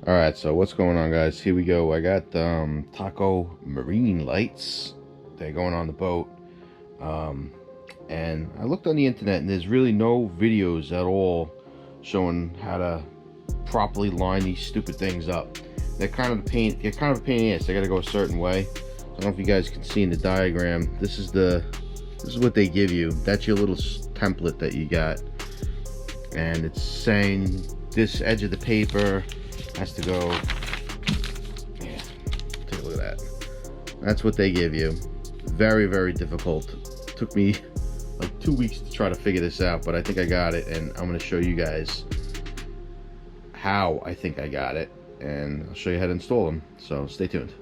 All right, so what's going on, guys? Here we go. I got Taco marine lights. They're going on the boat. And I looked on the internet, and there's really no videos at all showing how to properly line these stupid things up. They're kind of a pain in the ass. They got to go a certain way. I don't know if you guys can see in the diagram. This is what they give you. That's your little template that you got, and it's saying this edge of the paper has to go. Yeah, take a look at that. That's what they give you. Very, very difficult. Took me like 2 weeks to try to figure this out, but I think I got it, and I'm going to show you guys how I think I got it, and I'll show you how to install them. So stay tuned.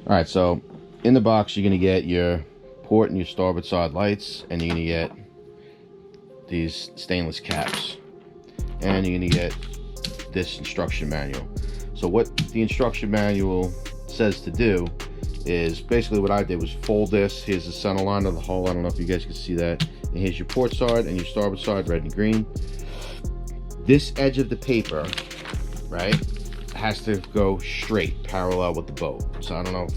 All right, so in the box you're going to get your port and your starboard side lights, and you're going to get these stainless caps, and you're going to get this instruction manual. So what the instruction manual says to do is basically what I did was fold this. Here's the center line of the hull. I don't know if you guys can see that. And here's your port side and your starboard side, red and green. This edge of the paper, right, has to go straight parallel with the boat. So I don't know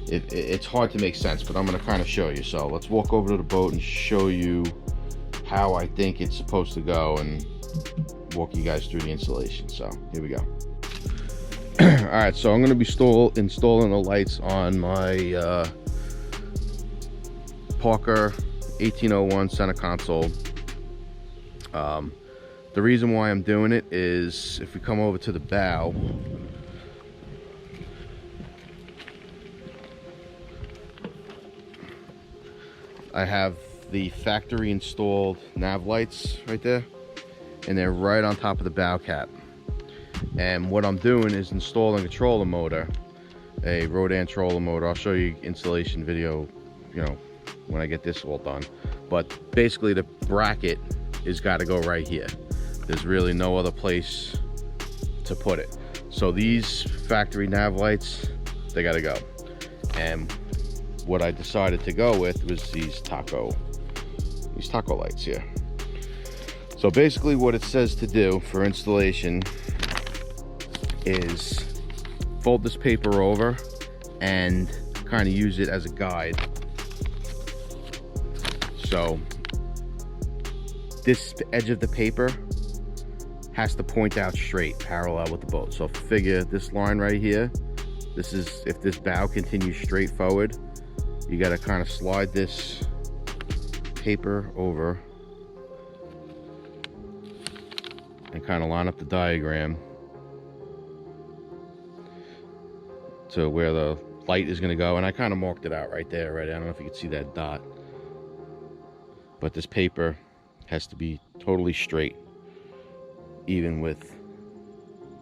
if it's hard to make sense, but I'm going to kind of show you. So let's walk over to the boat and show you how I think it's supposed to go, and walk you guys through the installation. So here we go. All right, so I'm going to be installing the lights on my Parker 1801 center console. The reason why I'm doing it is if we come over to the bow, I have the factory installed nav lights right there, and they're right on top of the bow cap. And what I'm doing is installing a trolling motor, a Rodan trolling motor. I'll show you installation video, you know, when I get this all done. But basically the bracket has got to go right here. There's really no other place to put it. So these factory nav lights, they got to go. And what I decided to go with was these taco lights here. So basically what it says to do for installation is fold this paper over and kind of use it as a guide. So this edge of the paper has to point out straight parallel with the boat. So figure this line right here, this is, if this bow continues straight forward, you got to kind of slide this paper over and kind of line up the diagram to where the light is going to go. And I kind of marked it out right there already. I don't know if you can see that dot, but this paper has to be totally straight, even with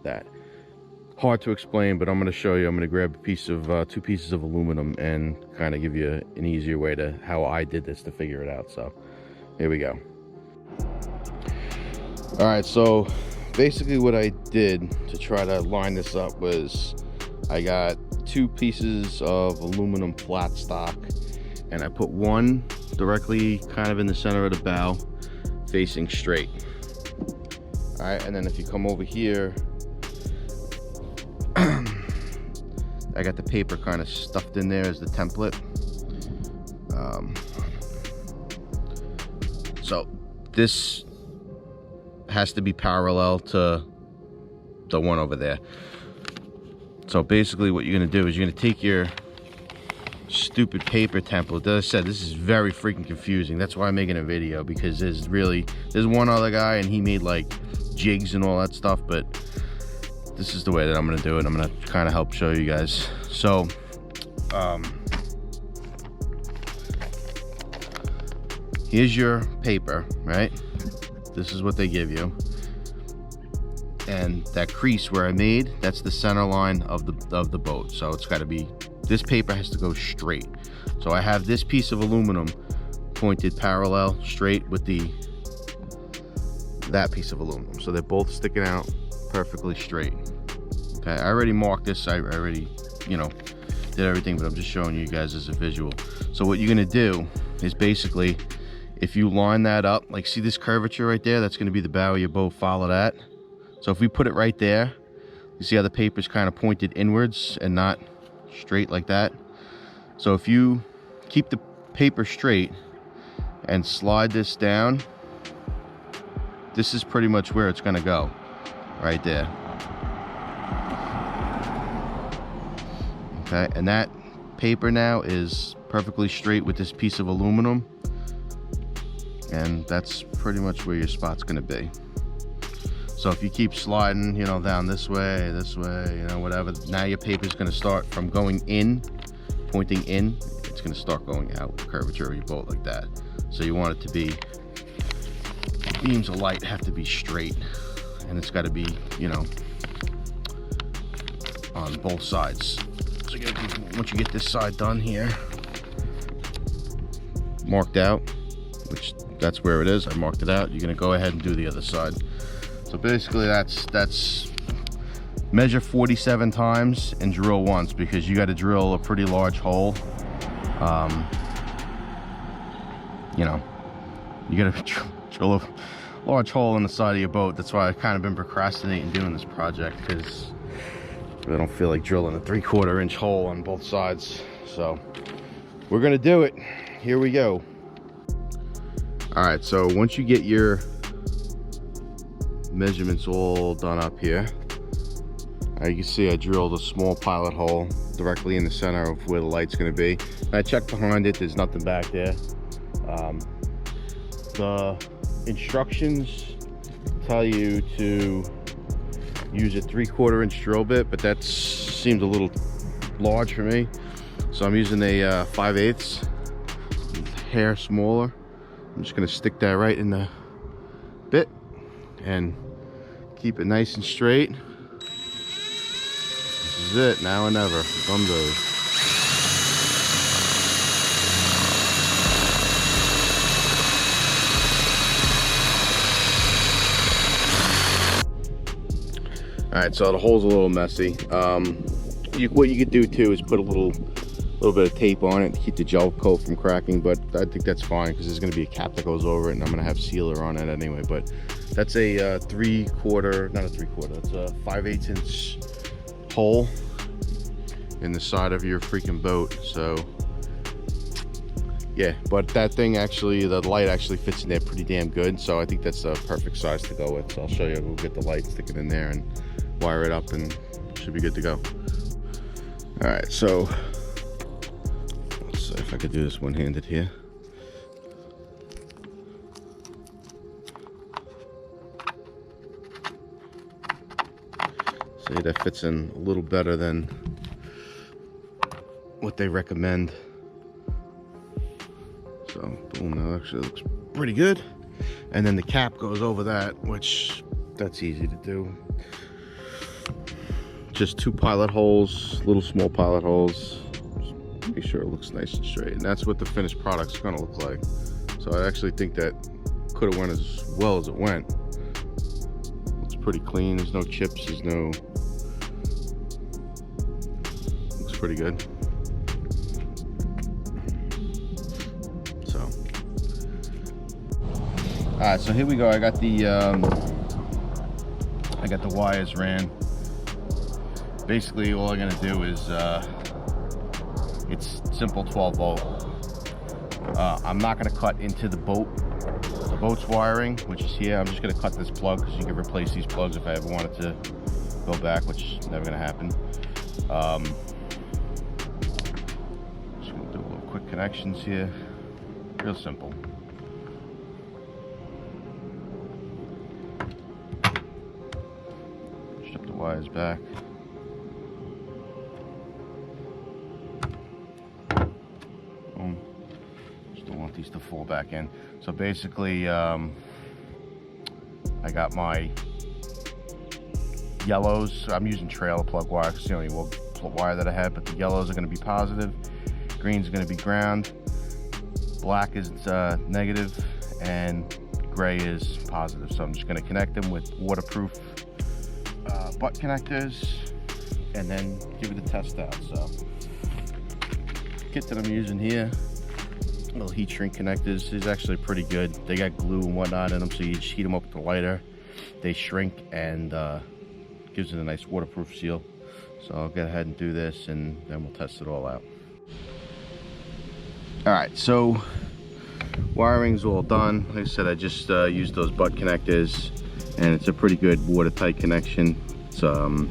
that. Hard to explain, but I'm going to show you. I'm going to grab a piece of 2 pieces of aluminum and kind of give you an easier way to how I did this to figure it out. So here we go. All right, so basically what I did to try to line this up was I got 2 pieces of aluminum flat stock, and I put one directly kind of in the center of the bow facing straight. All right, and then if you come over here, I got the paper kind of stuffed in there as the template. So this has to be parallel to the one over there. So basically what you're going to do is you're going to take your stupid paper template. As I said, this is very freaking confusing. That's why I'm making a video, because there's one other guy and he made like jigs and all that stuff, but this is the way that I'm going to do it. I'm going to kind of help show you guys. So here's your paper, right? This is what they give you. And that crease where I made, that's the center line of the boat. So it's got to be, this paper has to go straight. So I have this piece of aluminum pointed parallel straight with that piece of aluminum. So they're both sticking out perfectly straight. Okay, I already marked this. I already, you know, did everything, but I'm just showing you guys as a visual. So what you're gonna do is basically, if you line that up, like see this curvature right there, that's gonna be the bow of your boat, follow that. So if we put it right there, you see how the paper's kind of pointed inwards and not straight like that. So if you keep the paper straight and slide this down, this is pretty much where it's gonna go, right there. Okay, and that paper now is perfectly straight with this piece of aluminum, and that's pretty much where your spot's gonna be. So if you keep sliding, you know, down this way, you know, whatever, now your paper's gonna start from going in, pointing in, it's gonna start going out, the curvature of your boat like that. So you want it to be, beams of light have to be straight, and it's gotta be, you know, on both sides. So you gotta do, once you get this side done here, marked out, which that's where it is, I marked it out, you're gonna go ahead and do the other side. So basically that's measure 47 times and drill once, because you got to drill a pretty large hole. You know, you got to drill a large hole in the side of your boat. That's why I've kind of been procrastinating doing this project, because I don't feel like drilling a 3/4 inch hole on both sides. So we're gonna do it. Here we go. All right, so once you get your measurements all done up here, you can see I drilled a small pilot hole directly in the center of where the light's going to be. And I checked behind it, there's nothing back there. The instructions tell you to use a 3/4 inch drill bit, but that seemed a little large for me, so I'm using a 5/8, hair smaller. I'm just going to stick that right in the bit and keep it nice and straight. This is it, now or never. Thumb goes. Alright, so the hole's a little messy. What you could do too is put a little bit of tape on it to keep the gel coat from cracking, but I think that's fine because there's going to be a cap that goes over it, and I'm going to have sealer on it anyway. But that's a not a 3/4, that's a 5/8 inch hole in the side of your freaking boat. So yeah, but that thing actually, the light actually fits in there pretty damn good, so I think that's a perfect size to go with. So I'll show you. We'll get the light, stick it in there and wire it up, and should be good to go. All right, so let's see if I could do this one-handed here. See, that fits in a little better than what they recommend. So boom, that actually looks pretty good. And then the cap goes over that, which that's easy to do. Just 2 pilot holes, little small pilot holes. Just make sure it looks nice and straight. And that's what the finished product's gonna look like. So I actually think that could have went as well as it went. It's pretty clean, there's no chips, there's no, looks pretty good. So, all right, so here we go. I got the wires ran. Basically, all I'm gonna do is, it's simple 12 volt. I'm not gonna cut into the boat's wiring, which is here. I'm just gonna cut this plug because you can replace these plugs if I ever wanted to go back, which is never gonna happen. Just gonna do a little quick connections here. Real simple. Strip the wires back. Boom. Just don't want these to fall back in. So basically, I got my yellows. I'm using trailer plug wire because it's the only wire that I have, but the yellows are going to be positive, green's going to be ground, black is negative, and gray is positive. So I'm just going to connect them with waterproof butt connectors and then give it a test out. So kit that I'm using here, little heat shrink connectors, is actually pretty good. They got glue and whatnot in them, so you just heat them up with the lighter they shrink and gives it a nice waterproof seal. So I'll go ahead and do this, and then we'll test it all out. All right, so wiring's all done. Like I said, I just used those butt connectors, and it's a pretty good watertight connection. It's you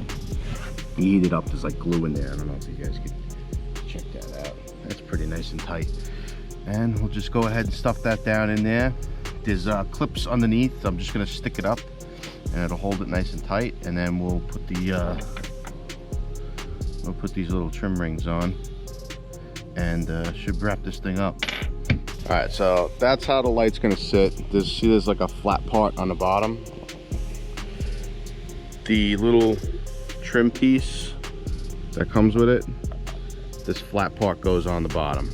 heat it up, there's like glue in there. I don't know if you guys can check that out. That's pretty nice and tight. And we'll just go ahead and stuff that down in there. There's clips underneath. I'm just gonna stick it up, and it'll hold it nice and tight. And then we'll put the these little trim rings on, and should wrap this thing up. All right, so that's how the light's gonna sit. There's like a flat part on the bottom. The little trim piece that comes with it, this flat part goes on the bottom.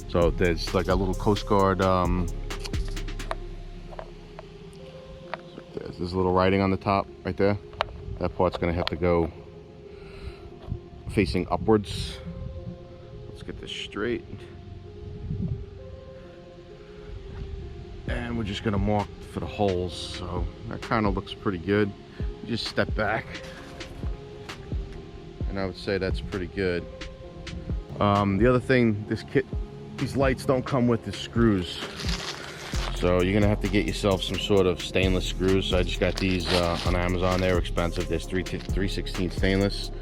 So there's like a little Coast Guard, there's a little writing on the top right there. That part's gonna have to go facing upwards. Let's get this straight. And we're just gonna mark for the holes. So that kind of looks pretty good. You just step back, and I would say that's pretty good. The other thing, this kit, these lights don't come with the screws. So you're gonna have to get yourself some sort of stainless screws. So I just got these on Amazon. They're expensive. There's 3/16 stainless.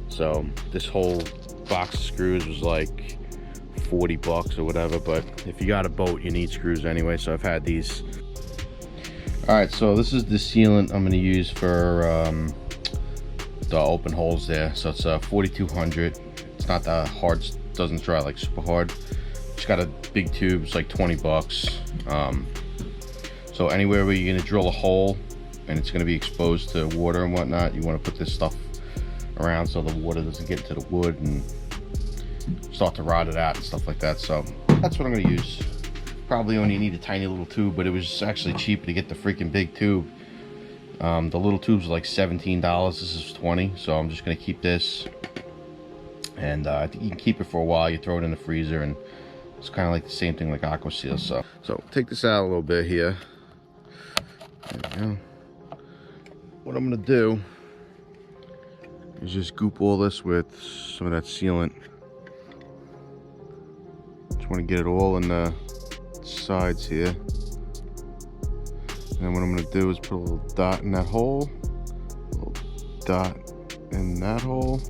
So this whole box of screws was like 40 bucks or whatever, but if you got a boat, you need screws anyway. So I've had these. All right, so this is the sealant I'm going to use for the open holes there. So it's 4200. It's not that hard, doesn't dry like super hard. Just got a big tube, it's like 20 bucks. So anywhere where you're going to drill a hole and it's going to be exposed to water and whatnot, you want to put this stuff around so the water doesn't get into the wood and start to rot it out and stuff like that. So that's what I'm going to use. Probably only need a tiny little tube, but it was actually cheaper to get the freaking big tube. The little tubes are like $17. This is 20, so I'm just going to keep this, and I think you can keep it for a while. You throw it in the freezer, and it's kind of like the same thing like Aquaseal. So take this out a little bit here. There we go. What I'm going to do is just goop all this with some of that sealant. Just want to get it all in the sides here. And then what I'm going to do is put a little dot in that hole, a little dot in that hole.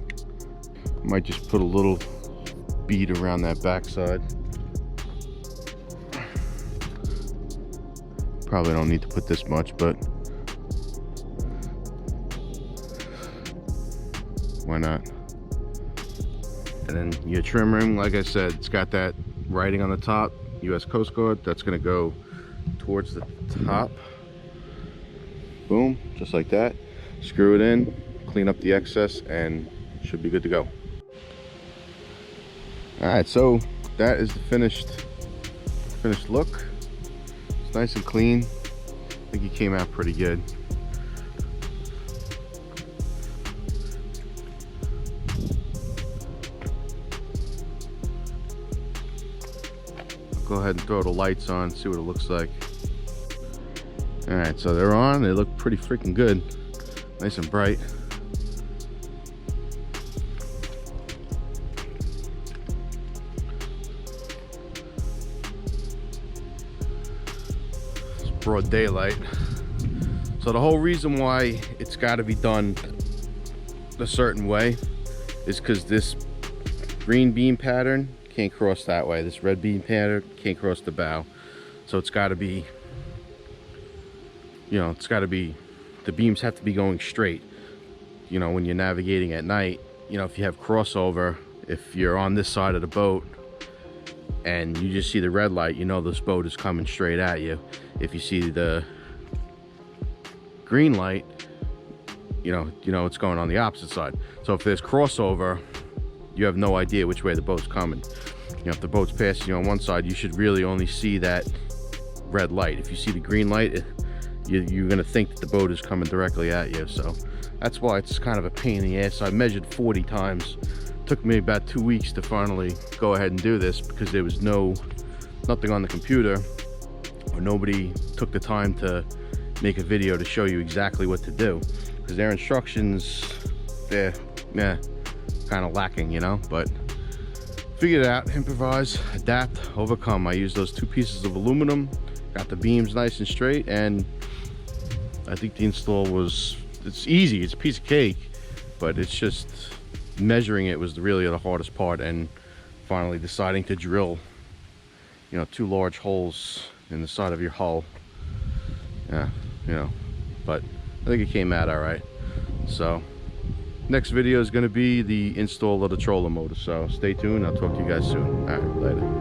I might just put a little bead around that back side. Probably don't need to put this much, but why not? And then your trim ring, like I said, it's got that writing on the top, US Coast Guard. That's gonna go towards the top. Boom, just like that. Screw it in, clean up the excess, and should be good to go. All right, so that is the finished look. It's nice and clean. I think it came out pretty good. Go ahead and throw the lights on, see what it looks like. All right, so they're on. They look pretty freaking good, nice and bright. It's broad daylight. So the whole reason why it's got to be done a certain way is because this green beam pattern can't cross that way. This red beam pattern can't cross the bow. So it's got to be, you know, it's got to be, the beams have to be going straight. You know, when you're navigating at night, you know, if you have crossover, if you're on this side of the boat and you just see the red light, you know this boat is coming straight at you. If you see the green light, you know it's going on the opposite side. So if there's crossover, you have no idea which way the boat's coming. You know, if the boat's passing you on one side, you should really only see that red light. If you see the green light, you're gonna think that the boat is coming directly at you. So that's why it's kind of a pain in the ass. I measured 40 times. Took me about 2 weeks to finally go ahead and do this because there was nothing on the computer, or nobody took the time to, make a video to show you exactly what to do, because their instructions, they're kind of lacking, you know. But figured it out, improvise, adapt, overcome. I used those 2 pieces of aluminum, got the beams nice and straight, and I think the install was, it's easy, it's a piece of cake, but it's just measuring it was really the hardest part, and finally deciding to drill, you know, 2 large holes in the side of your hull. Yeah, you know, but I think it came out all right. So next video is going to be the install of the trolling motor, so stay tuned. I'll talk to you guys soon. All right, later.